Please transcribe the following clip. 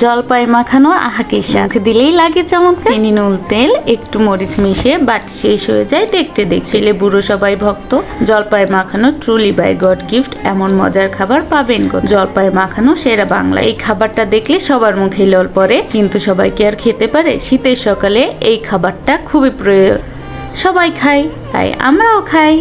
জলপাই মাখানো আহাকে শাক দিলেই লাগে চমৎকার। চিনি নুন তেল একটু মরিচ মিশিয়ে বাটি শেষ হয়ে যায় দেখতে দেখতে। ছেলে বুড়ো সবাই ভক্ত। জলপাই মাখানো ট্রুলি বাই গড গিফট। এমন মজার খাবার পাবেন গো। জলপাই মাখানো সেরা বাংলা। এই খাবারটা দেখলে সবার মুখে লোল পড়ে, কিন্তু সবাই কি আর খেতে পারে? শীতের সকালে এই খাবারটা খুবই প্রিয়, সবাই খায়, তাই আমরাও খাই।